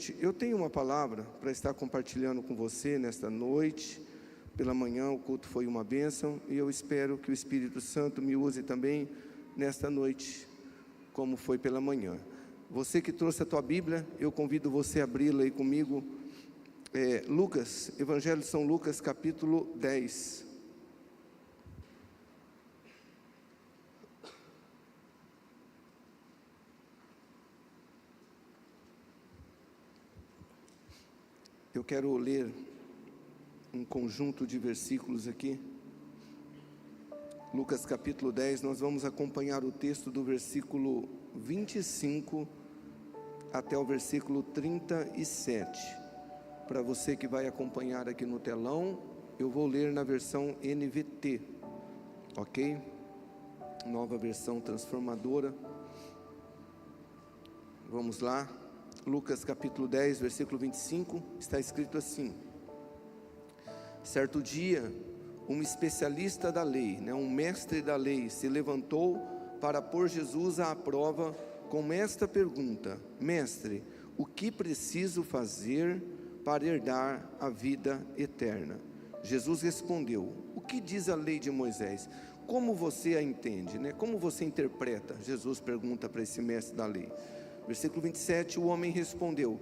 Gente, eu tenho uma palavra para estar compartilhando com você nesta noite. Pela manhã o culto foi uma bênção e eu espero que o Espírito Santo me use também nesta noite, como foi pela manhã. Você que trouxe a tua Bíblia, eu convido você a abri-la aí comigo. Lucas, Evangelho de São Lucas, capítulo 10. Eu quero ler um conjunto de versículos aqui. Lucas capítulo 10, nós vamos acompanhar o texto do versículo 25 até o versículo 37. Para você que vai acompanhar aqui no telão, eu vou ler na versão NVT, ok? Nova versão transformadora. Vamos lá. Lucas capítulo 10, versículo 25, está escrito assim: certo dia, um especialista da lei, um mestre da lei, se levantou para pôr Jesus à prova com esta pergunta: mestre, o que preciso fazer para herdar a vida eterna? Jesus respondeu: o que diz a lei de Moisés? Como você a entende? Como você interpreta? Jesus pergunta para esse mestre da lei. Versículo 27, o homem respondeu: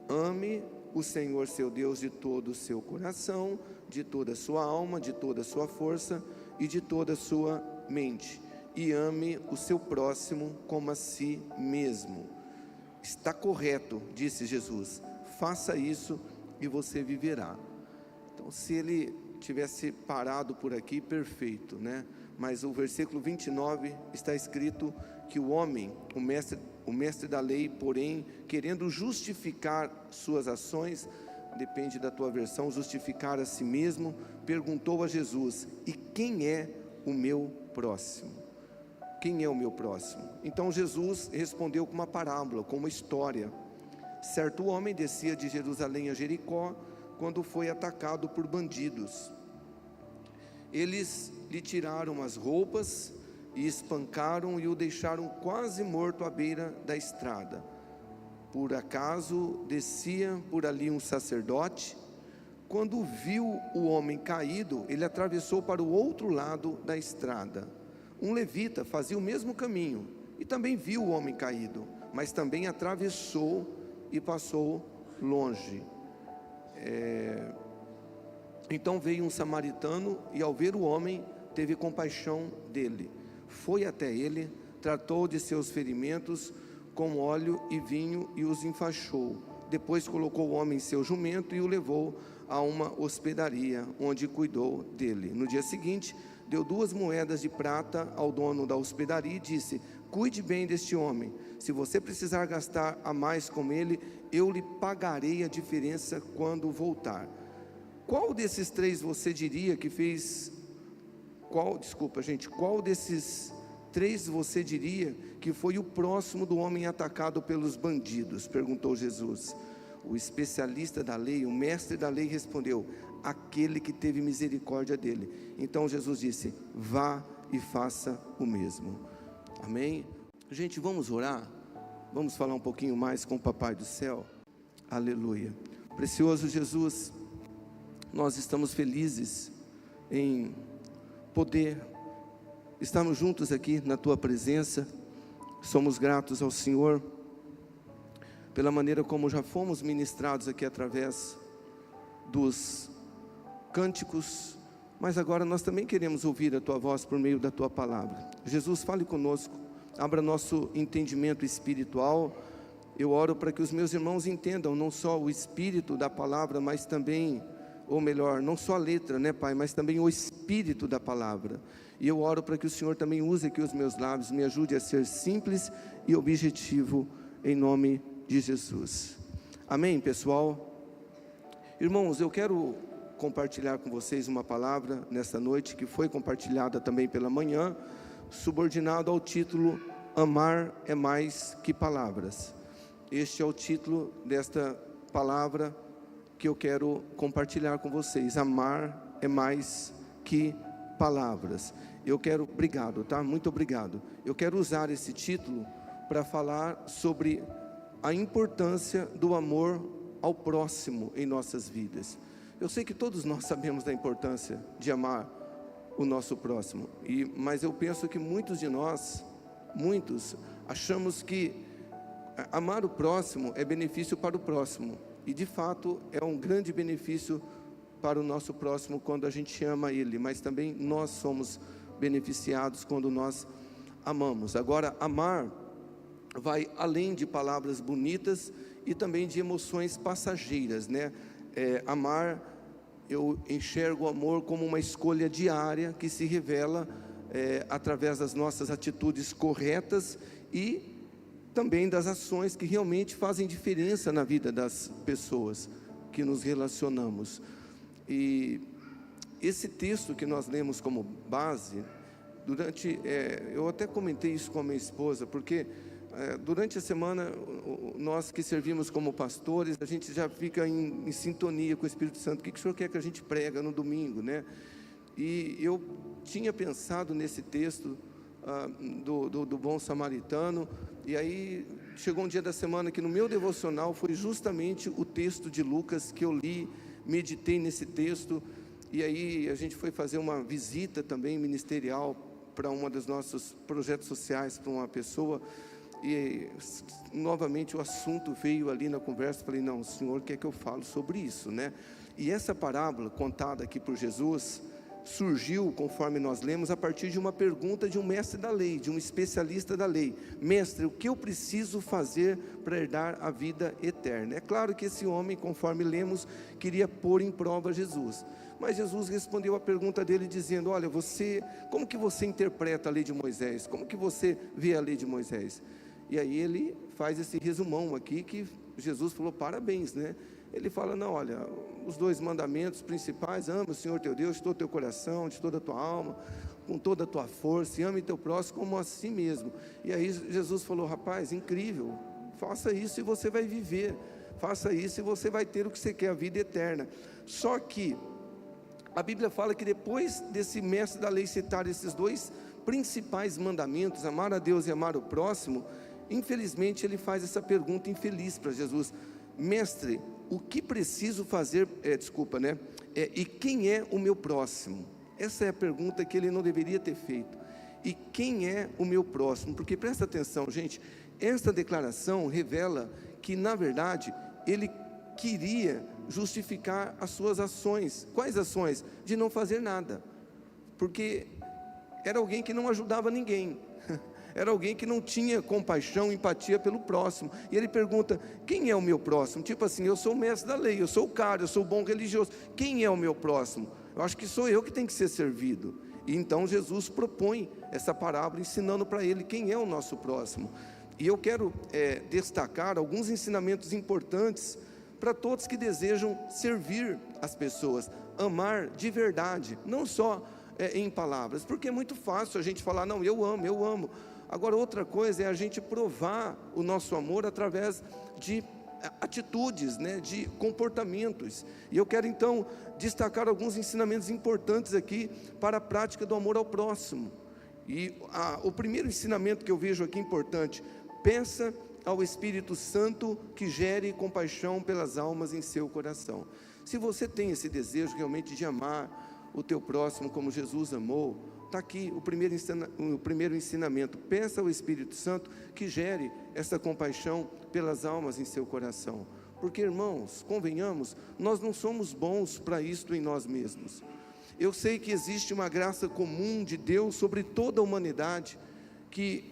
ame o Senhor seu Deus de todo o seu coração, de toda a sua alma, de toda a sua força e de toda a sua mente, e ame o seu próximo como a si mesmo. Está correto, disse Jesus, faça isso e você viverá. Então, se ele tivesse parado por aqui, perfeito, Mas o versículo 29 está escrito que o homem, o mestre da lei, porém, querendo justificar suas ações, depende da tua versão, justificar a si mesmo, perguntou a Jesus: e quem é o meu próximo? Quem é o meu próximo? Então Jesus respondeu com uma parábola, com uma história. Certo homem descia de Jerusalém a Jericó, quando foi atacado por bandidos. Eles lhe tiraram as roupas e espancaram e o deixaram quase morto à beira da estrada. Por acaso descia por ali um sacerdote. Quando viu o homem caído, ele atravessou para o outro lado da estrada. Um levita fazia o mesmo caminho e também viu o homem caído, mas também atravessou e passou longe. Então veio um samaritano e, ao ver o homem, teve compaixão dele. Foi até ele, tratou de seus ferimentos com óleo e vinho e os enfaixou. Depois colocou o homem em seu jumento e o levou a uma hospedaria, onde cuidou dele. No dia seguinte, deu 2 moedas de prata ao dono da hospedaria e disse: cuide bem deste homem. Se você precisar gastar a mais com ele, eu lhe pagarei a diferença quando voltar. Qual desses 3 você diria que fez... Qual desses 3 você diria que foi o próximo do homem atacado pelos bandidos? Perguntou Jesus. O especialista da lei, o mestre da lei, respondeu: aquele que teve misericórdia dele. Então Jesus disse: vá e faça o mesmo. Amém? Gente, vamos orar? Vamos falar um pouquinho mais com o Papai do Céu? Aleluia. Precioso Jesus, nós estamos felizes em poder estarmos juntos aqui na Tua presença. Somos gratos ao Senhor pela maneira como já fomos ministrados aqui através dos cânticos, mas agora nós também queremos ouvir a Tua voz por meio da Tua palavra. Jesus, fale conosco, abra nosso entendimento espiritual. Eu oro para que os meus irmãos entendam não só o espírito da palavra, mas também, ou melhor, não só a letra, Pai, mas também o espírito da palavra. E eu oro para que o Senhor também use aqui os meus lábios, me ajude a ser simples e objetivo, em nome de Jesus. Amém, pessoal? Irmãos, eu quero compartilhar com vocês uma palavra nesta noite, que foi compartilhada também pela manhã, subordinado ao título: Amar é mais que palavras. Este é o título desta palavra que eu quero compartilhar com vocês. Amar é mais que palavras. Obrigado, tá? Muito obrigado. Eu quero usar esse título para falar sobre a importância do amor ao próximo em nossas vidas. Eu sei que todos nós sabemos da importância de amar o nosso próximo, mas eu penso que muitos de nós, achamos que amar o próximo é benefício para o próximo, e de fato é um grande benefício para o nosso próximo quando a gente ama ele, mas também nós somos beneficiados quando nós amamos. Agora, amar vai além de palavras bonitas e também de emoções passageiras, né? Amar, eu enxergo o amor como uma escolha diária que se revela através das nossas atitudes corretas e também das ações que realmente fazem diferença na vida das pessoas que nos relacionamos. E esse texto que nós lemos como base, eu até comentei isso com a minha esposa, porque durante a semana, nós que servimos como pastores, a gente já fica em sintonia com o Espírito Santo. O que o Senhor quer que a gente prega no domingo, né? E eu tinha pensado nesse texto do bom samaritano, e aí chegou um dia da semana que no meu devocional foi justamente o texto de Lucas que eu li, meditei nesse texto, e aí a gente foi fazer uma visita também ministerial para um dos nossos projetos sociais, para uma pessoa, e novamente o assunto veio ali na conversa. Falei, não, o Senhor quer que eu fale sobre isso, né? E essa parábola contada aqui por Jesus surgiu, conforme nós lemos, a partir de uma pergunta de um mestre da lei, de um especialista da lei: mestre, o que eu preciso fazer para herdar a vida eterna? É claro que esse homem, conforme lemos, queria pôr em prova Jesus, mas Jesus respondeu a pergunta dele dizendo: olha, como que você interpreta a lei de Moisés? Como que você vê a lei de Moisés? E aí ele faz esse resumão aqui, que Jesus falou, parabéns, né? Ele fala, não, olha, os 2 mandamentos principais: ama o Senhor teu Deus de todo o teu coração, de toda a tua alma, com toda a tua força, e ame teu próximo como a si mesmo. E aí Jesus falou, rapaz, incrível, faça isso e você vai viver, faça isso e você vai ter o que você quer, a vida eterna. Só que a Bíblia fala que depois desse mestre da lei citar esses 2 principais mandamentos, amar a Deus e amar o próximo, infelizmente ele faz essa pergunta infeliz para Jesus: mestre, o que preciso fazer, e quem é o meu próximo? Essa é a pergunta que ele não deveria ter feito. E quem é o meu próximo? Porque presta atenção, gente, esta declaração revela que, na verdade, ele queria justificar as suas ações. Quais ações? De não fazer nada, porque era alguém que não ajudava ninguém, era alguém que não tinha compaixão, empatia pelo próximo. E ele pergunta, quem é o meu próximo? Tipo assim, eu sou o mestre da lei, eu sou o cara, eu sou o bom religioso, quem é o meu próximo? Eu acho que sou eu que tenho que ser servido. E então Jesus propõe essa parábola, ensinando para ele quem é o nosso próximo. E eu quero destacar alguns ensinamentos importantes para todos que desejam servir as pessoas, amar de verdade, não só em palavras, porque é muito fácil a gente falar, não, eu amo. Agora, outra coisa é a gente provar o nosso amor através de atitudes, né, de comportamentos. E eu quero então destacar alguns ensinamentos importantes aqui para a prática do amor ao próximo. E o primeiro ensinamento que eu vejo aqui importante: peça ao Espírito Santo que gere compaixão pelas almas em seu coração. Se você tem esse desejo realmente de amar o teu próximo como Jesus amou, está aqui o primeiro ensinamento: peça ao Espírito Santo que gere essa compaixão pelas almas em seu coração. Porque, irmãos, convenhamos, nós não somos bons para isto em nós mesmos. Eu sei que existe uma graça comum de Deus sobre toda a humanidade, que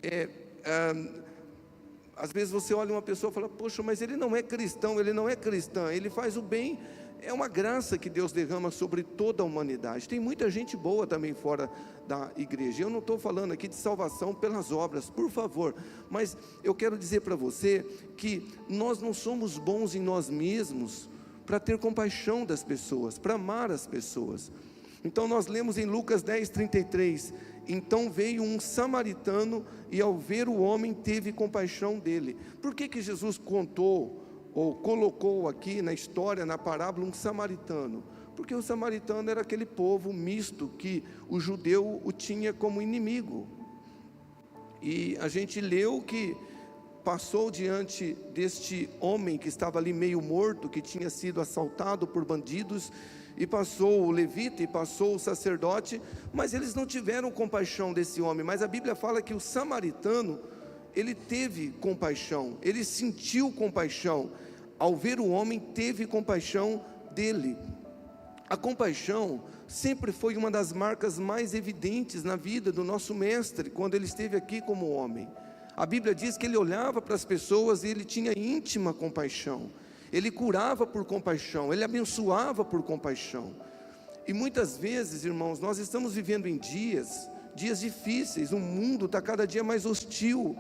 às vezes você olha uma pessoa e fala, poxa, mas ele não é cristão, ele não é cristã, ele faz o bem. É uma graça que Deus derrama sobre toda a humanidade. Tem muita gente boa também fora da igreja. Eu não estou falando aqui de salvação pelas obras, por favor, mas eu quero dizer para você que nós não somos bons em nós mesmos para ter compaixão das pessoas, para amar as pessoas. Então nós lemos em Lucas 10:33, então veio um samaritano e ao ver o homem teve compaixão dele. Por que Jesus contou ou colocou aqui na história, na parábola, um samaritano? Porque o samaritano era aquele povo misto que o judeu o tinha como inimigo. E a gente leu que passou diante deste homem que estava ali meio morto, que tinha sido assaltado por bandidos, e passou o levita e passou o sacerdote, mas eles não tiveram compaixão desse homem. Mas a Bíblia fala que o samaritano, ele teve compaixão, ele sentiu compaixão, ao ver o homem teve compaixão dele. A compaixão sempre foi uma das marcas mais evidentes na vida do nosso mestre, quando ele esteve aqui como homem. A Bíblia diz que ele olhava para as pessoas e ele tinha íntima compaixão, ele curava por compaixão, ele abençoava por compaixão. E muitas vezes, irmãos, nós estamos vivendo em dias difíceis, o mundo está cada dia mais hostil,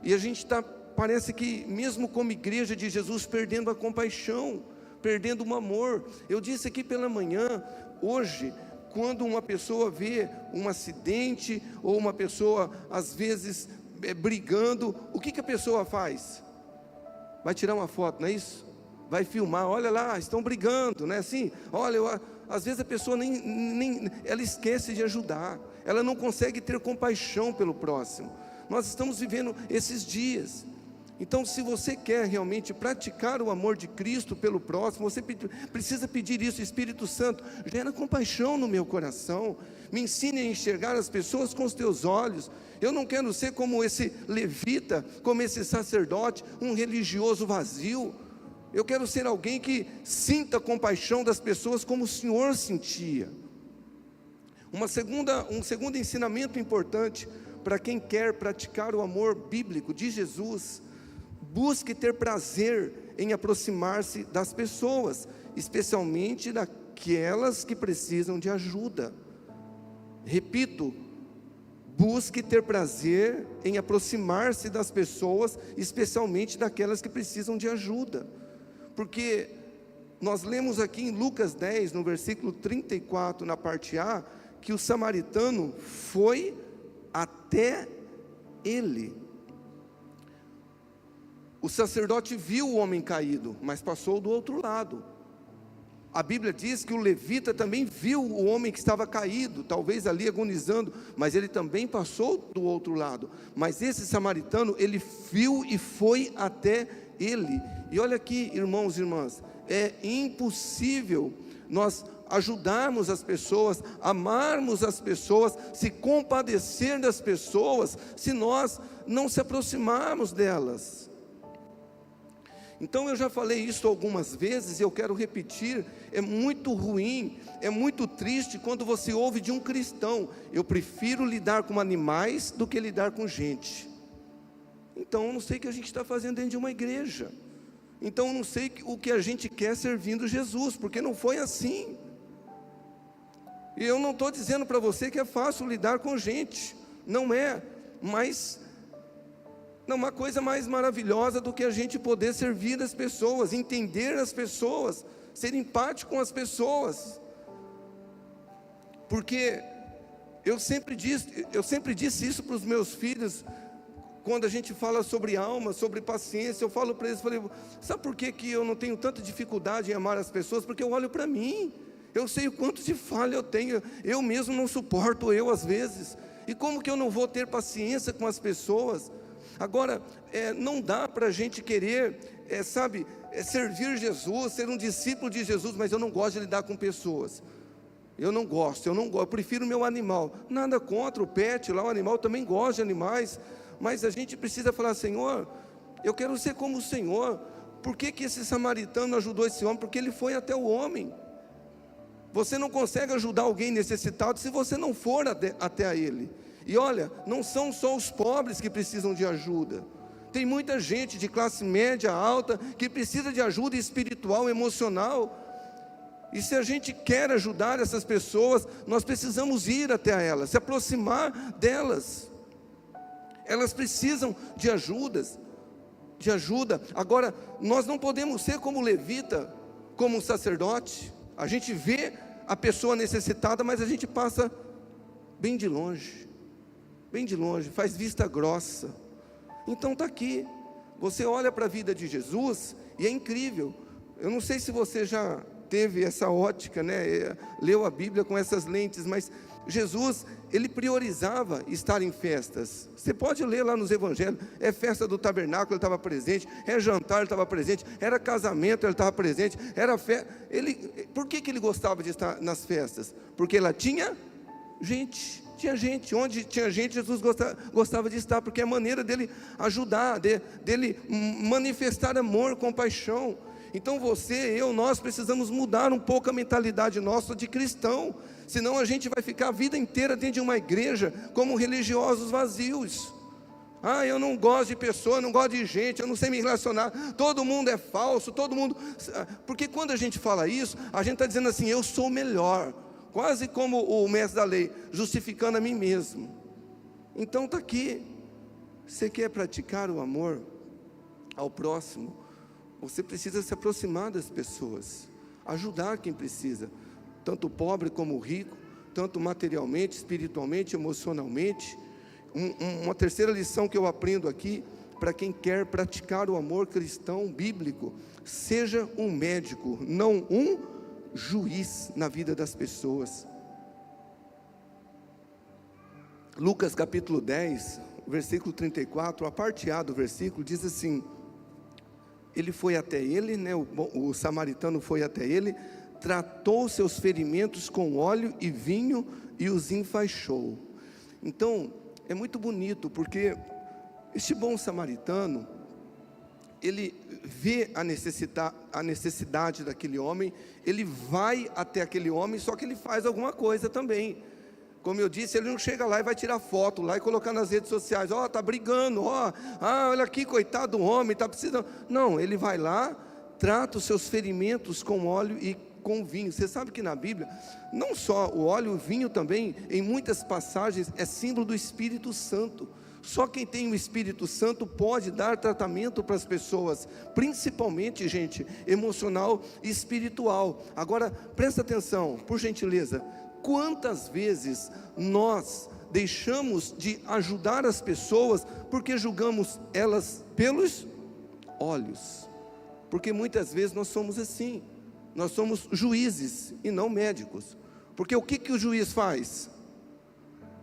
e a gente está, parece que mesmo como igreja de Jesus, perdendo a compaixão, perdendo o amor. Eu disse aqui pela manhã, hoje, quando uma pessoa vê um acidente, ou uma pessoa às vezes brigando, o que a pessoa faz? Vai tirar uma foto, não é isso? Vai filmar, olha lá, estão brigando, né? Assim, olha, às vezes a pessoa ela esquece de ajudar, ela não consegue ter compaixão pelo próximo. Nós estamos vivendo esses dias. Então, se você quer realmente praticar o amor de Cristo pelo próximo, você precisa pedir isso: Espírito Santo, gera compaixão no meu coração, me ensine a enxergar as pessoas com os teus olhos. Eu não quero ser como esse levita, como esse sacerdote, um religioso vazio. Eu quero ser alguém que sinta compaixão das pessoas como o Senhor sentia. Um segundo ensinamento importante para quem quer praticar o amor bíblico de Jesus: busque ter prazer em aproximar-se das pessoas, especialmente daquelas que precisam de ajuda. Repito, busque ter prazer em aproximar-se das pessoas, especialmente daquelas que precisam de ajuda. Porque nós lemos aqui em Lucas 10, no versículo 34, na parte A, que o samaritano foi até ele. O sacerdote viu o homem caído, mas passou do outro lado. A Bíblia diz que o levita também viu o homem que estava caído, talvez ali agonizando, mas ele também passou do outro lado. Mas esse samaritano, ele viu e foi até ele. E olha aqui, irmãos e irmãs, é impossível nós ajudarmos as pessoas, amarmos as pessoas, se compadecer das pessoas, se nós não se aproximarmos delas. Então eu já falei isso algumas vezes e eu quero repetir: é muito ruim, é muito triste quando você ouve de um cristão: eu prefiro lidar com animais do que lidar com gente. Então eu não sei o que a gente está fazendo dentro de uma igreja, então eu não sei o que a gente quer servindo Jesus, porque não foi assim. E eu não estou dizendo para você que é fácil lidar com gente, não é, mas não há uma coisa mais maravilhosa do que a gente poder servir as pessoas, entender as pessoas, ser empático com as pessoas. Porque eu sempre disse isso para os meus filhos, quando a gente fala sobre alma, sobre paciência, eu falo para eles, sabe por que eu não tenho tanta dificuldade em amar as pessoas? Porque eu olho para mim, eu sei o quanto de falha eu tenho, eu mesmo não suporto eu às vezes, e como que eu não vou ter paciência com as pessoas? Agora, não dá para a gente querer, servir Jesus, ser um discípulo de Jesus, mas eu não gosto de lidar com pessoas. Eu não gosto, eu prefiro o meu animal. Nada contra o pet lá, o animal também gosta de animais, mas a gente precisa falar: Senhor, eu quero ser como o Senhor. Por que esse samaritano ajudou esse homem? Porque ele foi até o homem. Você não consegue ajudar alguém necessitado se você não for até a ele. E olha, não são só os pobres que precisam de ajuda. Tem muita gente de classe média, alta, que precisa de ajuda espiritual, emocional. E se a gente quer ajudar essas pessoas, nós precisamos ir até elas, se aproximar delas. Elas precisam de ajuda. Agora, nós não podemos ser como levita, como um sacerdote. A gente vê a pessoa necessitada, mas a gente passa bem de longe, faz vista grossa. Então está aqui, você olha para a vida de Jesus e é incrível. Eu não sei se você já teve essa ótica, né? Leu a Bíblia com essas lentes, mas Jesus, ele priorizava estar em festas. Você pode ler lá nos evangelhos, é festa do tabernáculo, ele estava presente, é jantar, ele estava presente, era casamento, ele estava presente, era festa. Por que ele gostava de estar nas festas? Porque lá tinha gente, onde tinha gente, Jesus gostava de estar, porque é a maneira dele ajudar, dele manifestar amor, compaixão. Então nós precisamos mudar um pouco a mentalidade nossa de cristão, senão a gente vai ficar a vida inteira dentro de uma igreja como religiosos vazios. Eu não gosto de pessoa, não gosto de gente, eu não sei me relacionar, todo mundo é falso, porque quando a gente fala isso, a gente está dizendo assim, eu sou melhor, quase como o mestre da lei, justificando a mim mesmo. Então está aqui, você quer praticar o amor ao próximo, você precisa se aproximar das pessoas, ajudar quem precisa, tanto o pobre como o rico, tanto materialmente, espiritualmente, emocionalmente. Uma terceira lição que eu aprendo aqui, para quem quer praticar o amor cristão bíblico: seja um médico, não um juiz na vida das pessoas. Lucas capítulo 10, versículo 34, a parte A do versículo diz assim: ele foi até ele, né, o samaritano foi até ele, tratou seus ferimentos com óleo e vinho e os enfaixou. Então, é muito bonito, porque este bom samaritano, ele vê a necessidade daquele homem, ele vai até aquele homem, só que ele faz alguma coisa também. Como eu disse, ele não chega lá e vai tirar foto lá e colocar nas redes sociais, está brigando, olha aqui, coitado do homem, está precisando. Não, ele vai lá, trata os seus ferimentos com óleo e com vinho. Você sabe que na Bíblia, não só o óleo, o vinho também, em muitas passagens, é símbolo do Espírito Santo. Só quem tem o Espírito Santo pode dar tratamento para as pessoas, principalmente, gente, emocional e espiritual. Agora, presta atenção, por gentileza, quantas vezes nós deixamos de ajudar as pessoas, porque julgamos elas pelos olhos? Porque muitas vezes nós somos assim, nós somos juízes e não médicos. Porque o que o juiz faz?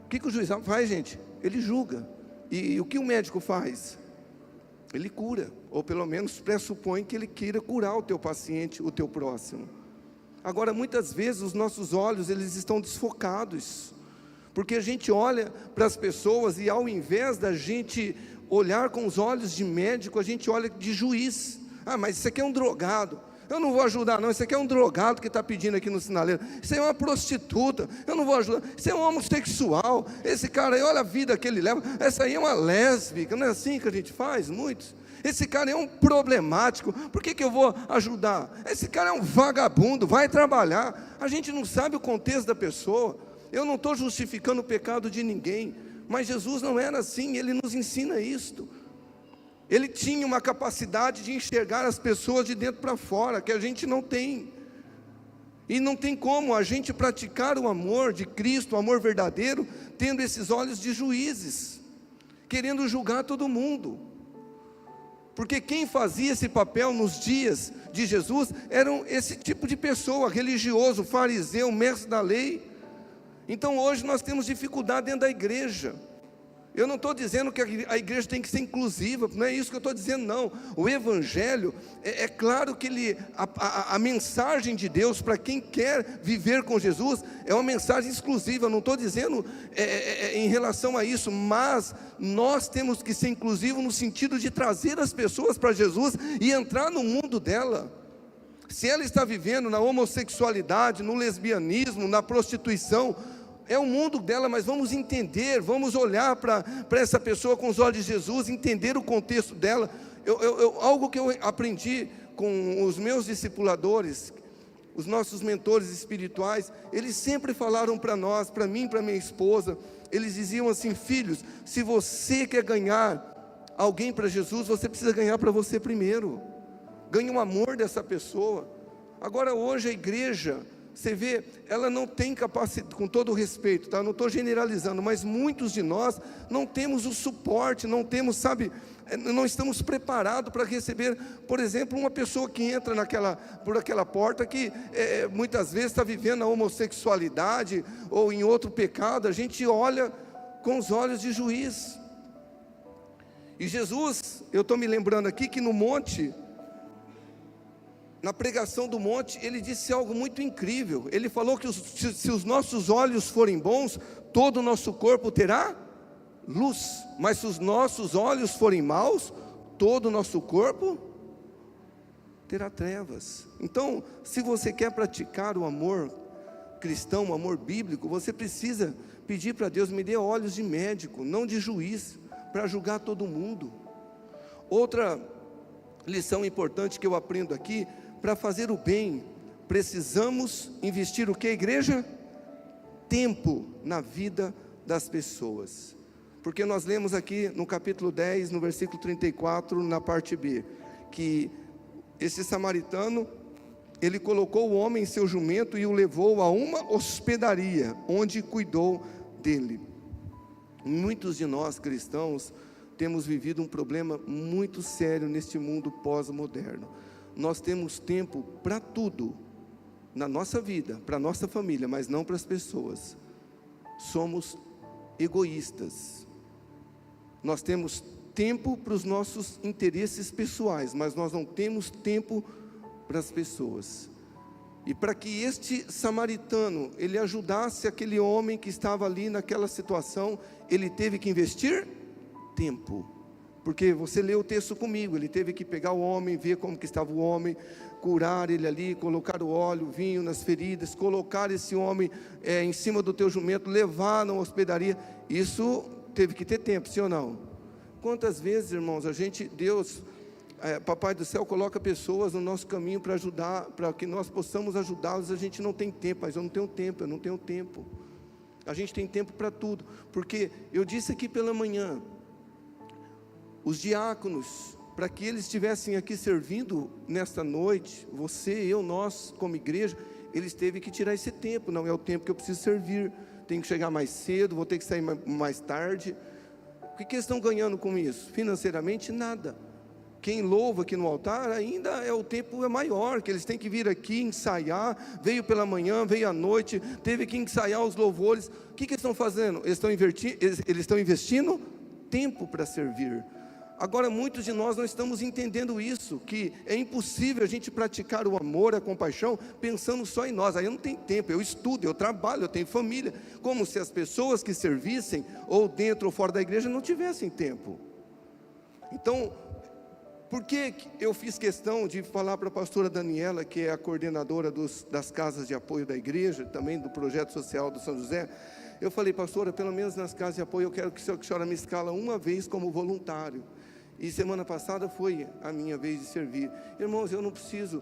O que o juiz faz, gente? Ele julga. E o que o médico faz? Ele cura, ou pelo menos pressupõe que ele queira curar o teu paciente, o teu próximo. Agora, muitas vezes os nossos olhos, eles estão desfocados, porque a gente olha para as pessoas e ao invés da gente olhar com os olhos de médico, a gente olha de juiz. Mas isso aqui é um drogado, eu não vou ajudar não, isso aqui é um drogado que está pedindo aqui no sinaleiro, isso aí é uma prostituta, eu não vou ajudar, isso é um homossexual, esse cara aí, olha a vida que ele leva, essa aí é uma lésbica, não é assim que a gente faz, muitos? Esse cara é um problemático, por que eu vou ajudar? Esse cara é um vagabundo, vai trabalhar. A gente não sabe o contexto da pessoa. Eu não estou justificando o pecado de ninguém, mas Jesus não era assim, ele nos ensina isto. Ele tinha uma capacidade de enxergar as pessoas de dentro para fora, que a gente não tem. E não tem como a gente praticar o amor de Cristo, o amor verdadeiro, tendo esses olhos de juízes, querendo julgar todo mundo. Porque quem fazia esse papel nos dias de Jesus eram esse tipo de pessoa, religioso, fariseu, mestre da lei. Então hoje nós temos dificuldade dentro da igreja. Eu não estou dizendo que a igreja tem que ser inclusiva, não é isso que eu estou dizendo não. O Evangelho, é claro que a mensagem de Deus para quem quer viver com Jesus é uma mensagem exclusiva. Eu não estou dizendo em relação a isso, mas nós temos que ser inclusivos no sentido de trazer as pessoas para Jesus e entrar no mundo dela. Se ela está vivendo na homossexualidade, no lesbianismo, na prostituição, é o mundo dela, mas vamos entender, vamos olhar para essa pessoa com os olhos de Jesus, entender o contexto dela. Algo que eu aprendi com os meus discipuladores, os nossos mentores espirituais, eles sempre falaram para nós, para mim, para minha esposa, eles diziam assim: filhos, se você quer ganhar alguém para Jesus, você precisa ganhar para você primeiro. Ganhe o amor dessa pessoa. Agora hoje a igreja você vê, ela não tem capacidade, com todo o respeito, tá? Não estou generalizando, mas muitos de nós não temos o suporte, não temos, sabe, não estamos preparados para receber, por exemplo, uma pessoa que entra por aquela porta, que muitas vezes está vivendo a homossexualidade, ou em outro pecado, a gente olha com os olhos de juiz. E Jesus, eu estou me lembrando aqui que no monte, na pregação do monte, ele disse algo muito incrível. Ele falou que se os nossos olhos forem bons, todo o nosso corpo terá luz, mas se os nossos olhos forem maus, todo o nosso corpo terá trevas. Então, se você quer praticar o amor cristão, o amor bíblico, você precisa pedir para Deus: me dê olhos de médico, não de juiz, para julgar todo mundo. Outra lição importante que eu aprendo aqui: para fazer o bem, precisamos investir o que, igreja? Tempo na vida das pessoas. Porque nós lemos aqui no capítulo 10, no versículo 34, na parte B, que esse samaritano, ele colocou o homem em seu jumento e o levou a uma hospedaria, onde cuidou dele. Muitos de nós cristãos temos vivido um problema muito sério neste mundo pós-moderno. Nós temos tempo para tudo na nossa vida, para a nossa família, mas não para as pessoas. Somos egoístas. Nós temos tempo para os nossos interesses pessoais, mas nós não temos tempo para as pessoas. E para que este samaritano, ele ajudasse aquele homem que estava ali naquela situação, ele teve que investir tempo. Porque você leu o texto comigo, ele teve que pegar o homem, ver como que estava o homem, curar ele ali, colocar o óleo, o vinho nas feridas, colocar esse homem em cima do teu jumento, levar na hospedaria. Isso teve que ter tempo, sim ou não? Quantas vezes, irmãos, Deus, Papai do céu coloca pessoas no nosso caminho para ajudar, para que nós possamos ajudá-los. A gente não tem tempo, mas eu não tenho tempo. A gente tem tempo para tudo, porque eu disse aqui pela manhã, os diáconos, para que eles estivessem aqui servindo nesta noite, você, eu, nós como igreja, eles teve que tirar esse tempo. Não é o tempo que eu preciso servir, tenho que chegar mais cedo, vou ter que sair mais tarde. O que eles estão ganhando com isso? Financeiramente, nada. Quem louva aqui no altar, ainda o tempo é maior, que eles têm que vir aqui ensaiar, veio pela manhã, veio à noite, teve que ensaiar os louvores. O que eles estão fazendo? Eles estão investindo tempo para servir. Agora, muitos de nós não estamos entendendo isso, que é impossível a gente praticar o amor, a compaixão, pensando só em nós. Aí eu não tenho tempo, eu estudo, eu trabalho, eu tenho família, como se as pessoas que servissem, ou dentro ou fora da igreja, não tivessem tempo. Então, por que eu fiz questão de falar para a pastora Daniela, que é a coordenadora das casas de apoio da igreja, também do projeto social do São José? Eu falei: pastora, pelo menos nas casas de apoio eu quero que a senhora me escala uma vez como voluntário. E semana passada foi a minha vez de servir. Irmãos, eu não preciso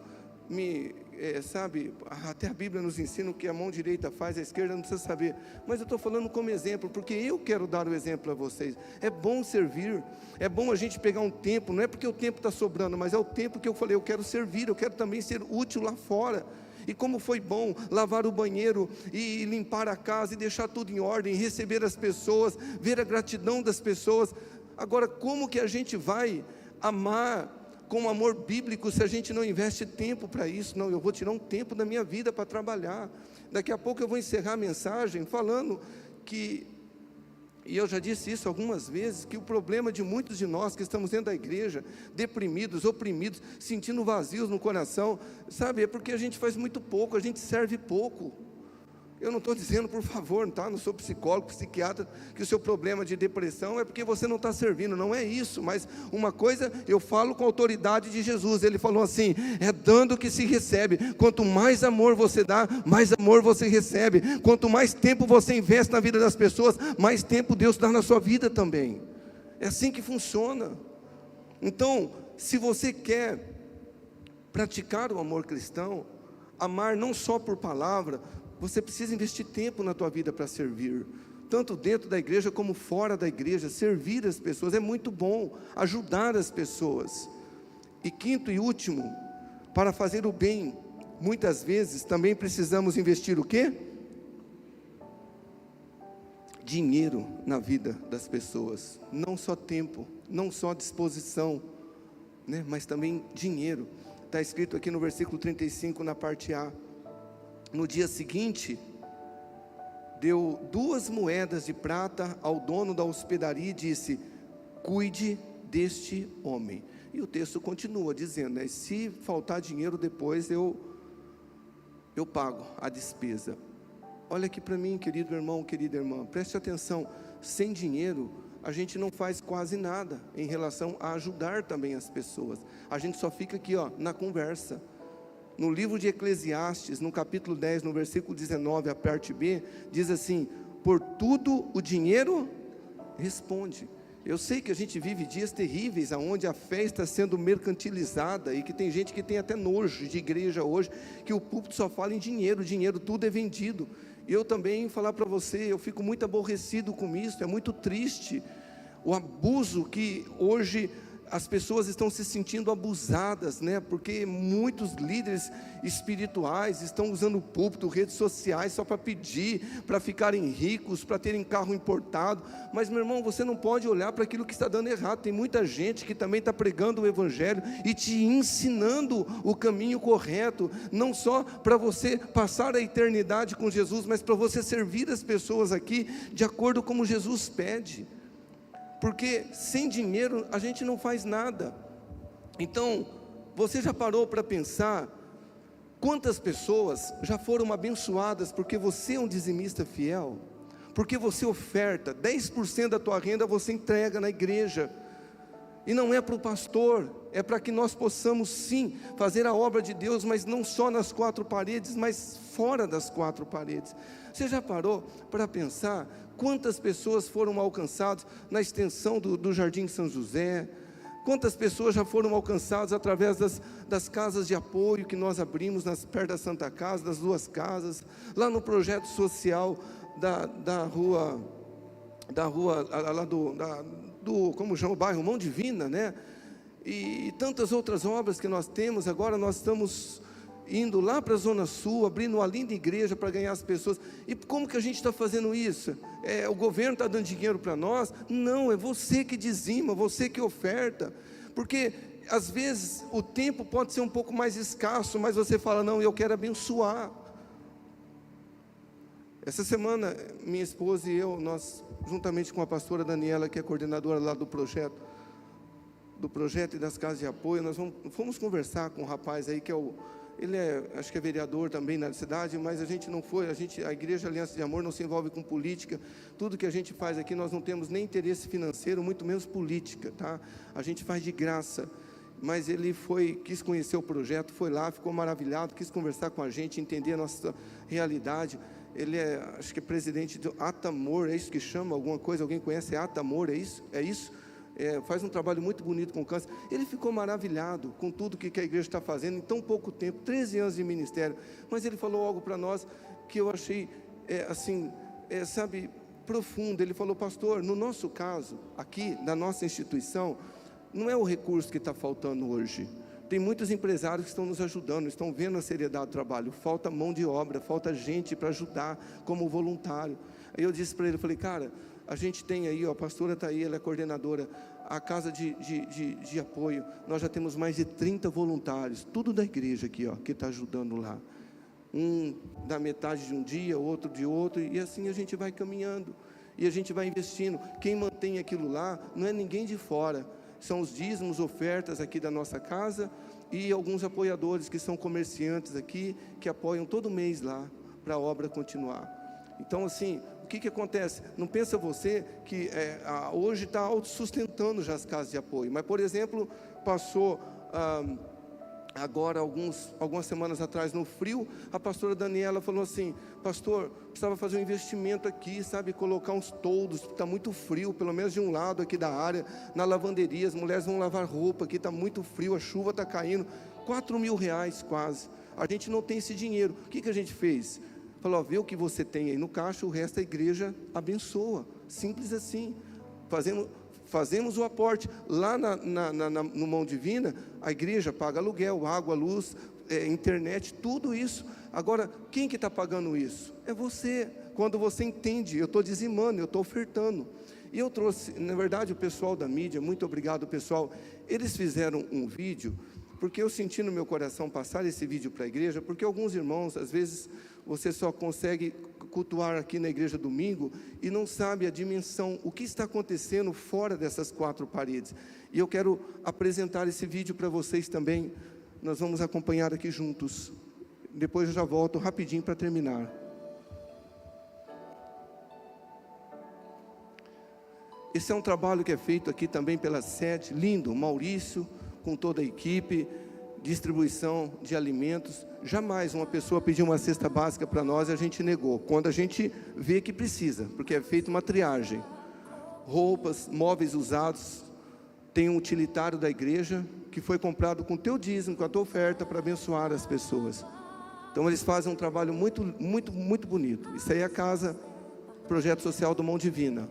até a Bíblia nos ensina o que a mão direita faz, a esquerda não precisa saber. Mas eu estou falando como exemplo, porque eu quero dar o exemplo a vocês. É bom servir, é bom a gente pegar um tempo, não é porque o tempo está sobrando, mas é o tempo que eu falei, eu quero servir, eu quero também ser útil lá fora. E como foi bom lavar o banheiro e limpar a casa e deixar tudo em ordem, receber as pessoas, ver a gratidão das pessoas. Agora, como que a gente vai amar com amor bíblico se a gente não investe tempo para isso? Não, eu vou tirar um tempo da minha vida para trabalhar. Daqui a pouco eu vou encerrar a mensagem falando que, e eu já disse isso algumas vezes, que o problema de muitos de nós que estamos dentro da igreja, deprimidos, oprimidos, sentindo vazios no coração, sabe, é porque a gente faz muito pouco, a gente serve pouco. Eu não estou dizendo, por favor, tá? Não sou psicólogo, psiquiatra, que o seu problema de depressão é porque você não está servindo, não é isso. Mas uma coisa, eu falo com a autoridade de Jesus, ele falou assim: é dando que se recebe. Quanto mais amor você dá, mais amor você recebe. Quanto mais tempo você investe na vida das pessoas, mais tempo Deus dá na sua vida também. É assim que funciona. Então, se você quer praticar o amor cristão, amar não só por palavra, você precisa investir tempo na tua vida para servir, tanto dentro da igreja como fora da igreja. Servir as pessoas é muito bom, ajudar as pessoas. E quinto e último, para fazer o bem, muitas vezes também precisamos investir o quê? Dinheiro na vida das pessoas, não só tempo, não só disposição, né? Mas também dinheiro. Está escrito aqui no versículo 35, na parte A: no dia seguinte, deu 2 moedas de prata ao dono da hospedaria e disse: cuide deste homem. E o texto continua dizendo, né? Se faltar dinheiro depois eu pago a despesa. Olha aqui para mim, querido irmão, querida irmã, preste atenção. Sem dinheiro a gente não faz quase nada em relação a ajudar também as pessoas. A gente só fica aqui, ó, na conversa. No livro de Eclesiastes, no capítulo 10, no versículo 19, a parte B, diz assim: por tudo o dinheiro responde. Eu sei que a gente vive dias terríveis, onde a fé está sendo mercantilizada, e que tem gente que tem até nojo de igreja hoje, que o púlpito só fala em dinheiro, dinheiro, tudo é vendido. Eu também, falar para você, eu fico muito aborrecido com isso, é muito triste, o abuso que hoje as pessoas estão se sentindo abusadas, né? Porque muitos líderes espirituais estão usando o púlpito, redes sociais, só para pedir, para ficarem ricos, para terem carro importado. Mas, meu irmão, você não pode olhar para aquilo que está dando errado. Tem muita gente que também está pregando o evangelho e te ensinando o caminho correto, não só para você passar a eternidade com Jesus, mas para você servir as pessoas aqui de acordo como Jesus pede. Porque sem dinheiro a gente não faz nada. Então, você já parou para pensar quantas pessoas já foram abençoadas porque você é um dizimista fiel? Porque você oferta 10% da tua renda, você entrega na igreja. E não é para o pastor, é para que nós possamos sim fazer a obra de Deus, mas não só nas 4 paredes, mas fora das 4 paredes. Você já parou para pensar quantas pessoas foram alcançadas na extensão do Jardim São José? Quantas pessoas já foram alcançadas através das casas de apoio que nós abrimos perto da Santa Casa, das 2 casas, lá no projeto social da rua lá como chama o bairro? Mão Divina, né? E tantas outras obras que nós temos. Agora nós estamos indo lá para a Zona Sul, abrindo uma linda igreja para ganhar as pessoas. E como que a gente está fazendo isso? O governo está dando dinheiro para nós? Não, é você que dizima, você que oferta. Porque às vezes o tempo pode ser um pouco mais escasso, mas você fala: não, eu quero abençoar. Essa semana, minha esposa e eu, nós, juntamente com a pastora Daniela, que é coordenadora lá do projeto e das casas de apoio, nós fomos conversar com um rapaz aí que ele acho que é vereador também na cidade, mas a gente não foi, a Igreja Aliança de Amor não se envolve com política. Tudo que a gente faz aqui, nós não temos nem interesse financeiro, muito menos política, tá? A gente faz de graça. Mas ele quis conhecer o projeto, foi lá, ficou maravilhado, quis conversar com a gente, entender a nossa realidade. Ele acho que é presidente do Atamor, é isso que chama, alguma coisa, alguém conhece Atamor, é isso? É isso? Faz um trabalho muito bonito com câncer. Ele ficou maravilhado com tudo que a igreja está fazendo em tão pouco tempo, 13 anos de ministério. Mas ele falou algo para nós que eu achei, profundo. Ele falou: pastor, no nosso caso, aqui, na nossa instituição, não é o recurso que está faltando hoje. Tem muitos empresários que estão nos ajudando, estão vendo a seriedade do trabalho. Falta mão de obra, falta gente para ajudar como voluntário. Aí eu disse para ele, falei: cara, a gente tem aí, a pastora está aí, ela é coordenadora, a casa de apoio, nós já temos mais de 30 voluntários, tudo da igreja aqui, que está ajudando lá. Um da metade de um dia, outro de outro, e assim a gente vai caminhando, e a gente vai investindo. Quem mantém aquilo lá não é ninguém de fora, são os dízimos, ofertas aqui da nossa casa, e alguns apoiadores que são comerciantes aqui, que apoiam todo mês lá, para a obra continuar. Então assim, o que acontece? Não pensa você que hoje está autossustentando já as casas de apoio, mas por exemplo, passou agora algumas semanas atrás no frio, a pastora Daniela falou assim: pastor, precisava fazer um investimento aqui, sabe, colocar uns toldos, está muito frio, pelo menos de um lado aqui da área, na lavanderia, as mulheres vão lavar roupa aqui, está muito frio, a chuva está caindo, R$4.000 quase, a gente não tem esse dinheiro. O que a gente fez? Falou: vê o que você tem aí no caixa, o resto a igreja abençoa, simples assim. Fazemos o aporte, lá no Mão Divina, a igreja paga aluguel, água, luz, internet, tudo isso. Agora, quem que está pagando isso? É você. Quando você entende, eu estou dizimando, eu estou ofertando. E eu trouxe, na verdade, o pessoal da mídia, muito obrigado pessoal, eles fizeram um vídeo, porque eu senti no meu coração passar esse vídeo para a igreja, porque alguns irmãos, às vezes, você só consegue cultuar aqui na igreja domingo, e não sabe a dimensão, o que está acontecendo fora dessas quatro paredes. E eu quero apresentar esse vídeo para vocês também, nós vamos acompanhar aqui juntos. Depois eu já volto rapidinho para terminar. Esse é um trabalho que é feito aqui também pela sede, lindo, Maurício, com toda a equipe, distribuição de alimentos. Jamais uma pessoa pediu uma cesta básica para nós e a gente negou, quando a gente vê que precisa, porque é feita uma triagem. Roupas, móveis usados, tem um utilitário da igreja, que foi comprado com o teu dízimo, com a tua oferta, para abençoar as pessoas. Então eles fazem um trabalho muito, muito, muito bonito. Isso aí é a casa, Projeto Social do Mão Divina.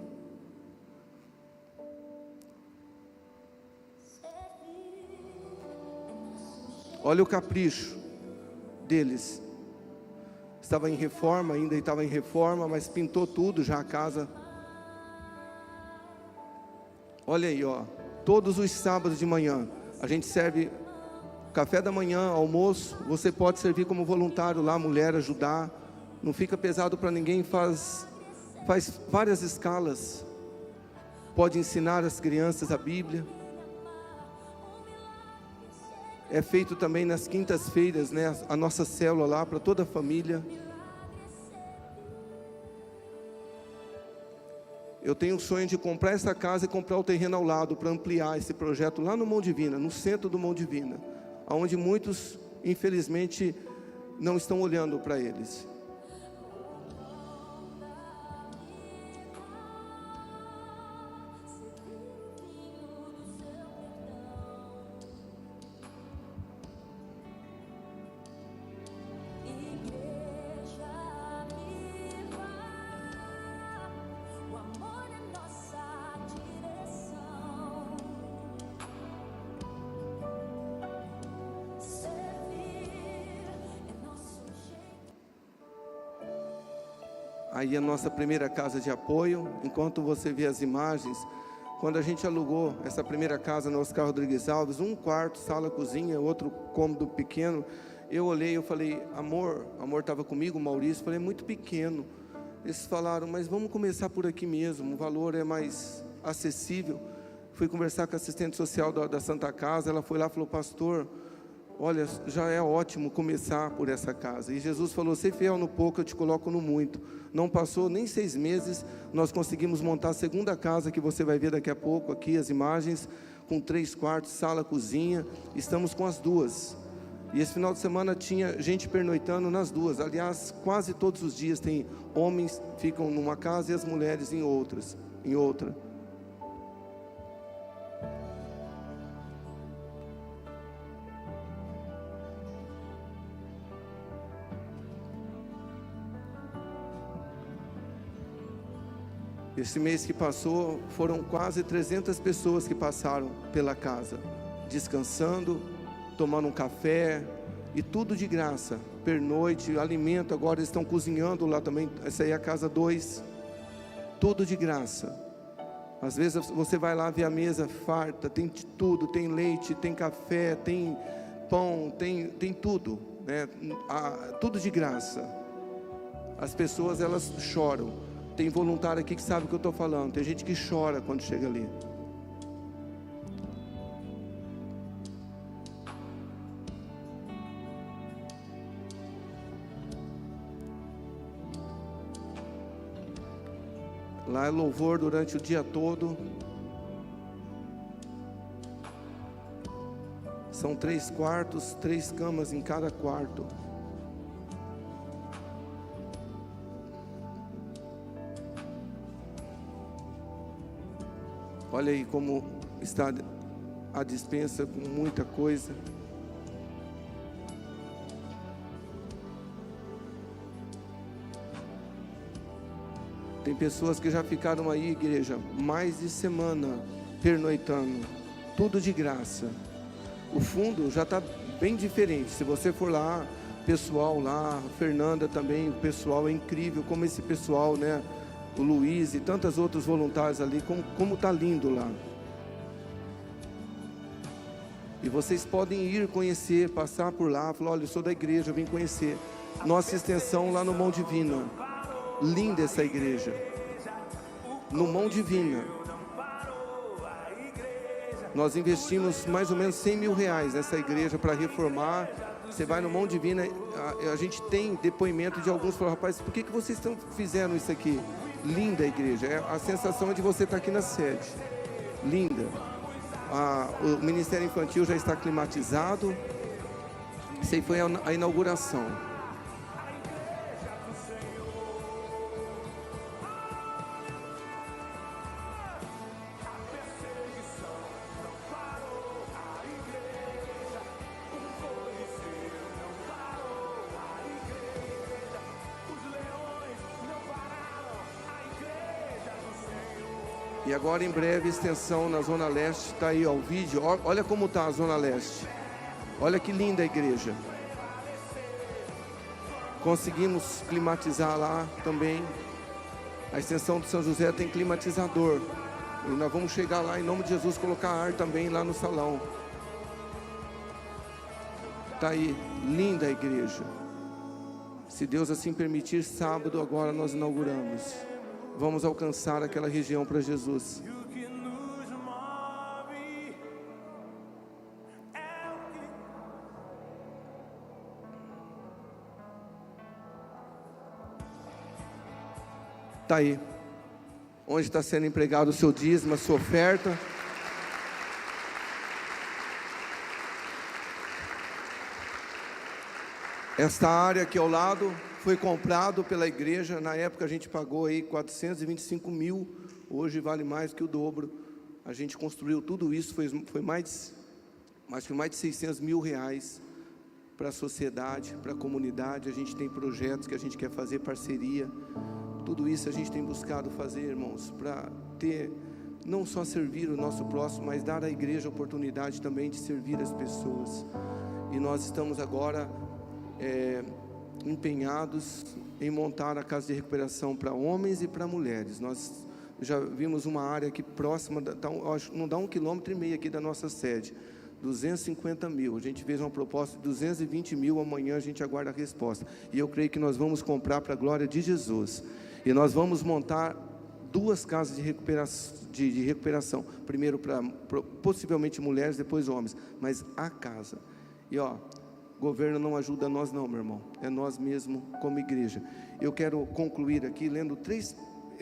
Olha o capricho deles. Estava em reforma, ainda estava em reforma, mas pintou tudo já a casa. Olha aí, ó. Todos os sábados de manhã, a gente serve café da manhã, almoço. Você pode servir como voluntário lá, mulher, ajudar. Não fica pesado para ninguém, faz várias escalas. Pode ensinar as crianças a Bíblia. É feito também nas quintas-feiras, né, a nossa célula lá, para toda a família. Eu tenho o sonho de comprar essa casa e comprar o terreno ao lado, para ampliar esse projeto lá no Mão Divina, no centro do Mão Divina, onde muitos, infelizmente, não estão olhando para eles. Aí a nossa primeira casa de apoio, enquanto você vê as imagens, quando a gente alugou essa primeira casa no Oscar Rodrigues Alves, um quarto, sala, cozinha, outro cômodo pequeno, eu olhei, eu falei, amor estava comigo, o Maurício, falei, é muito pequeno. Eles falaram, mas vamos começar por aqui mesmo, o valor é mais acessível. Fui conversar com a assistente social da Santa Casa, ela foi lá e falou, pastor, olha, já é ótimo começar por essa casa. E Jesus falou, ser fiel no pouco, eu te coloco no muito. Não passou nem 6 meses, nós conseguimos montar a segunda casa, que você vai ver daqui a pouco, aqui as imagens, com 3 quartos, sala, cozinha. Estamos com as duas. E esse final de semana tinha gente pernoitando nas duas. Aliás, quase todos os dias tem homens que ficam numa casa e as mulheres em outra. Esse mês que passou, foram quase 300 pessoas que passaram pela casa, descansando, tomando um café, e tudo de graça, pernoite, alimento, agora eles estão cozinhando lá também, essa aí é a casa 2, tudo de graça. Às vezes você vai lá ver a mesa farta, tem de tudo, tem leite, tem café, tem pão, tem tudo, né? Tudo de graça. As pessoas, elas choram. Tem voluntário aqui que sabe o que eu estou falando. Tem gente que chora quando chega ali. Lá é louvor durante o dia todo. São 3 quartos, 3 camas em cada quarto. Olha aí como está a despensa, com muita coisa. Tem pessoas que já ficaram aí, igreja, mais de semana pernoitando, tudo de graça. O fundo já está bem diferente. Se você for lá, pessoal lá, a Fernanda também, o pessoal é incrível, como esse pessoal, né? O Luiz e tantos outros voluntários ali, como tá lindo lá. E vocês podem ir conhecer, passar por lá, falar: olha, eu sou da igreja, eu vim conhecer. Nossa extensão lá no Mão Divina. Linda essa igreja. No Mão Divina. Nós investimos mais ou menos 100 mil reais nessa igreja para reformar. Você vai no Mão Divina, a gente tem depoimento de alguns que falam: rapaz, por que vocês fizeram isso aqui? Linda a igreja. A sensação é de você estar aqui na sede. Linda. O Ministério Infantil já está climatizado. Isso aí foi a inauguração. E agora em breve extensão na Zona Leste. Está aí ó, o vídeo. Olha como está a Zona Leste. Olha que linda a igreja. Conseguimos climatizar lá também. A extensão do São José tem climatizador. E nós vamos chegar lá em nome de Jesus, colocar ar também lá no salão. Está aí, linda a igreja. Se Deus assim permitir, sábado agora nós inauguramos. Vamos alcançar aquela região para Jesus. Está aí. Onde está sendo empregado o seu dízimo, a sua oferta. Esta área aqui ao lado foi comprado pela igreja. Na época a gente pagou aí 425 mil. Hoje vale mais que o dobro. A gente construiu tudo isso. Foi mais de 600 mil reais para a sociedade, para a comunidade. A gente tem projetos que a gente quer fazer, parceria. Tudo isso a gente tem buscado fazer, irmãos, para ter, não só servir o nosso próximo, mas dar à igreja a oportunidade também de servir as pessoas. E nós estamos agora empenhados em montar a casa de recuperação para homens e para mulheres. Nós já vimos uma área aqui próxima, não dá 1,5 km aqui da nossa sede, 250 mil. A gente fez uma proposta de 220 mil, amanhã a gente aguarda a resposta. E eu creio que nós vamos comprar para a glória de Jesus. E nós vamos montar 2 casas de recuperação. Primeiro para possivelmente mulheres, depois homens. Mas a casa. E ó, governo não ajuda nós não, meu irmão. É nós mesmos como igreja. Eu quero concluir aqui lendo 3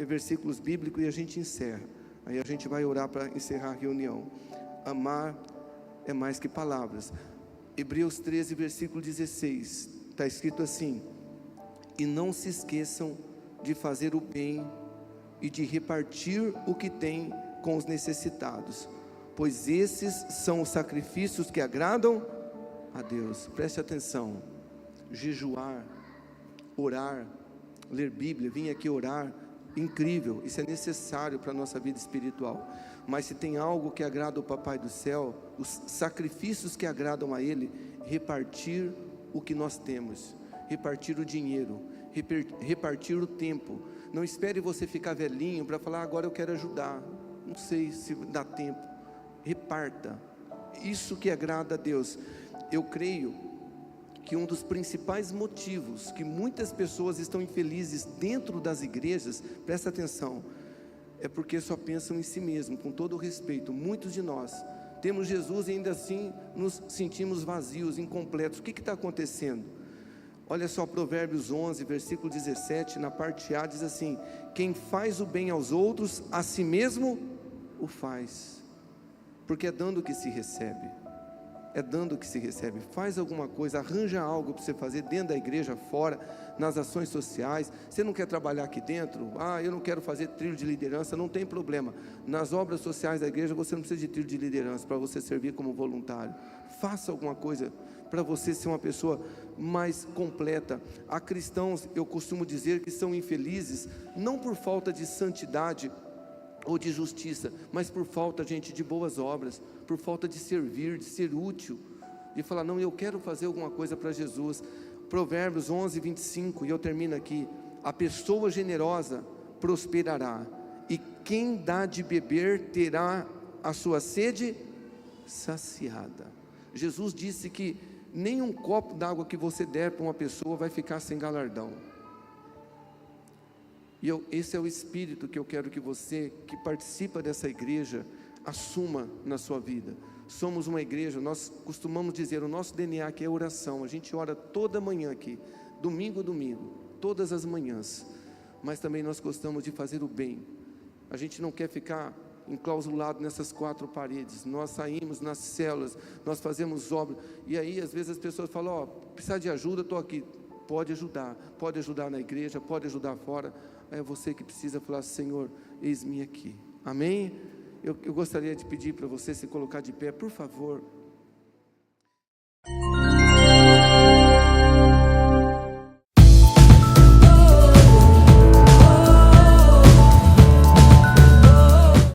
versículos bíblicos e a gente encerra. Aí a gente vai orar para encerrar a reunião. Amar é mais que palavras. Hebreus 13, versículo 16. Está escrito assim: e não se esqueçam de fazer o bem e de repartir o que tem com os necessitados, pois esses são os sacrifícios que agradam a Deus. Preste atenção. Jejuar, orar, ler Bíblia, vir aqui orar, incrível, isso é necessário para a nossa vida espiritual. Mas se tem algo que agrada o Papai do Céu, os sacrifícios que agradam a Ele, repartir o que nós temos, repartir o dinheiro, repartir o tempo. Não espere você ficar velhinho para falar: agora eu quero ajudar, não sei se dá tempo. Reparta, isso que agrada a Deus. Eu creio que um dos principais motivos que muitas pessoas estão infelizes dentro das igrejas, presta atenção, é porque só pensam em si mesmo. Com todo o respeito, muitos de nós temos Jesus e ainda assim nos sentimos vazios, incompletos. O que está acontecendo? Olha só, Provérbios 11, versículo 17, na parte A, diz assim: quem faz o bem aos outros, a si mesmo o faz, porque é dando que se recebe. É dando que se recebe. Faz alguma coisa, arranja algo para você fazer dentro da igreja, fora, nas ações sociais. Você não quer trabalhar aqui dentro? Eu não quero fazer trilho de liderança. Não tem problema. Nas obras sociais da igreja você não precisa de trilho de liderança para você servir como voluntário. Faça alguma coisa para você ser uma pessoa mais completa. Há cristãos, eu costumo dizer, que são infelizes, não por falta de santidade ou de justiça, mas por falta, gente, de boas obras, por falta de servir, de ser útil. de falar, não, eu quero fazer alguma coisa para Jesus. Provérbios 11, 25, e eu termino aqui: a pessoa generosa prosperará, e quem dá de beber terá a sua sede saciada. Jesus disse que nem um copo d'água que você der para uma pessoa vai ficar sem galardão. E esse é o espírito que eu quero que você, que participa dessa igreja, assuma na sua vida. Somos uma igreja, nós costumamos dizer, o nosso DNA aqui é oração. A gente ora toda manhã aqui, domingo, todas as manhãs. Mas também nós gostamos de fazer o bem. A gente não quer ficar enclausulado nessas quatro paredes. Nós saímos nas células, nós fazemos obra. E aí às vezes as pessoas falam, ó, precisar de ajuda, estou aqui. Pode ajudar na igreja, pode ajudar fora. É você que precisa falar, Senhor, eis-me aqui. Amém? Eu gostaria de pedir para você se colocar de pé, por favor.